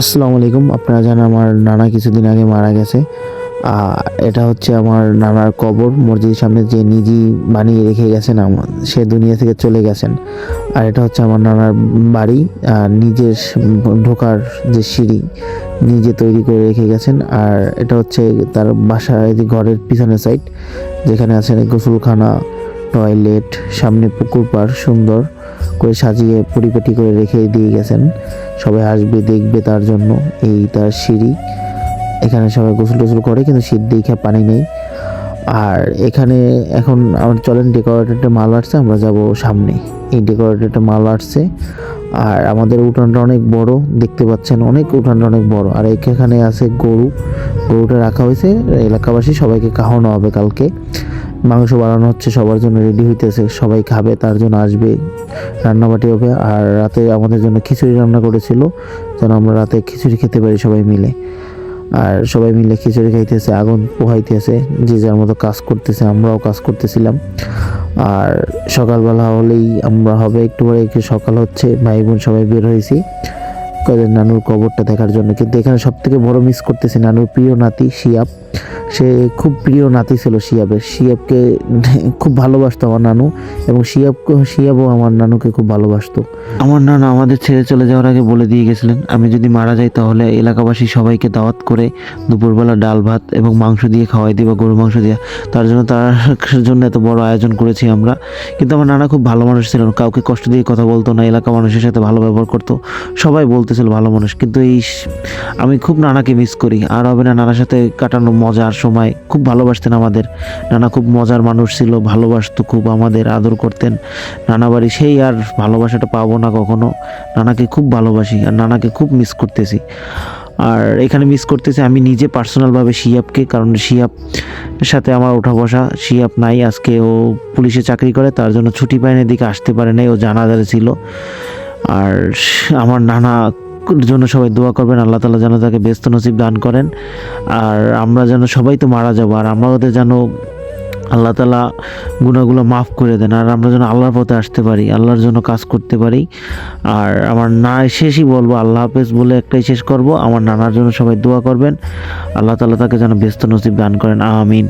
আসসালামু আলাইকুম। আপনারা জানেন আমার নানা কিছুদিন আগে মারা গেছে। এটা হচ্ছে আমার নানার কবর। মসজিদের সামনে যে নিজেই বানিয়ে রেখে গেছেন, সে দুনিয়া থেকে চলে গেছেন। আর এটা হচ্ছে আমার নানার বাড়ি। নিজের ঢোকার যে সিঁড়ি নিজে তৈরি করে রেখে গেছেন। আর এটা হচ্ছে তার বাসার ঘরের পিছনের সাইড, যেখানে আছে গোসলখানা, টয়লেট, সামনে পুকুর পাড় সুন্দর করে সাজিয়ে পরিপাটি করে রেখে দিয়ে গেছেন। সবাই আসবে দেখবে তার জন্য। এই তার সিঁড়ি, এখানে সবাই গোসল টোসল করে, কিন্তু শীত দেখে পানি নেই। আর এখানে এখন আমার চলেন, ডেকোরেটরটা মাল আসছে, আমরা যাব সামনে। এই ডেকোরেটরটা মাল আসছে। আর আমাদের উঠানটা অনেক বড়, দেখতে পাচ্ছেন, উঠানটা অনেক বড়। আর এখানে আছে গরুটা রাখা হয়েছে। এলাকাবাসী সবাইকে খাওয়ানো হবে কালকে। মাংস বানানো হচ্ছে, সবার জন্য রেডি হইতেছে, সবাই খাবে, তার জন্য আসবে, রান্নাবাটি হবে। আর রাতে আমাদের জন্য খিচুড়ি রান্না করেছিল, যেন আমরা রাতে খিচুড়ি খেতে পারি সবাই মিলে। আর সবাই মিলে খিচুড়ি খাইতেছে, আগুন পোহাইতেছে, যে যার মতো কাজ করতেছে, আমরাও কাজ করতেছিলাম। আর সকালবেলা হলেই আমরা হবে, একটু পরে একটু সকাল হচ্ছে, ভাই বোন সবাই বের হয়েছি নানুর কবরটা দেখার জন্য। কিন্তু এখানে সব থেকে বড় মিস করতেছি নানুর প্রিয় নাতি শিয়াব। সে খুব প্রিয় নাতি ছিল শিয়াবকে খুব ভালোবাসতো আমার নানু, এবং শিয়াবও আমার নানুকে খুব ভালোবাসতো। আমার নানা আমাদের ছেড়ে চলে যাওয়ার আগে বলে দিয়ে গেছিলেন, আমি যদি মারা যাই তাহলে এলাকাবাসী সবাইকে দাওয়াত করে দুপুরবেলা ডাল ভাত এবং মাংস দিয়ে খাওয়াই দিবা, গরুর মাংস দিয়ে। তার জন্য এত বড় আয়োজন করেছি আমরা। কিন্তু আমার নানা খুব ভালো মানুষ ছিলেন, কাউকে কষ্ট দিয়ে কথা বলতো না, এলাকা মানুষের সাথে ভালো ব্যবহার করতো, সবাই বলতেছিল ভালো মানুষ। কিন্তু আমি খুব নানাকে মিস করি। আর হবে না নানার সাথে কাটানো মজার সময়, খুব ভালোবাসতেন আমাদের নানা, খুব মজার মানুষ ছিল, ভালোবাসতো খুব, আমাদের আদর করতেন। নানা বাড়ি সেই আর ভালোবাসাটা পাবো না কখনো। নানাকে খুব ভালোবাসি আর নানাকে খুব মিস করতেছি। আর এখানে মিস করতেছি আমি নিজে পার্সোনালভাবে শিয়াবকে, কারণ শিয়াব সাথে আমার ওঠা বসা। শিয়াব নাই আজকে, ও পুলিশে চাকরি করে, তার জন্য ছুটি পায়নি, এদিকে আসতে পারে নাই, ও জানাজারে ছিল। আর আমার নানা জন্য সবাই দোয়া করবেন, আল্লাহ তাআলা যেন তাকে ব্যস্ত নসিব দান করেন। আর আমরা যেন সবাই তো মারা যাবো, আর আমরা ওদের যেন আল্লাহ তাআলা গুনাহগুলো মাফ করে দেন, আর আমরা যেন আল্লাহর পথে আসতে পারি, আল্লাহর জন্য কাজ করতে পারি। আর আমার না শেষই বলবো, আল্লাহ হাফেজ বলে একটাই শেষ করব, আমার নানার জন্য সবাই দোয়া করবেন, আল্লাহ তাআলা তাকে যেন ব্যস্ত নসিব দান করেন, আমিন।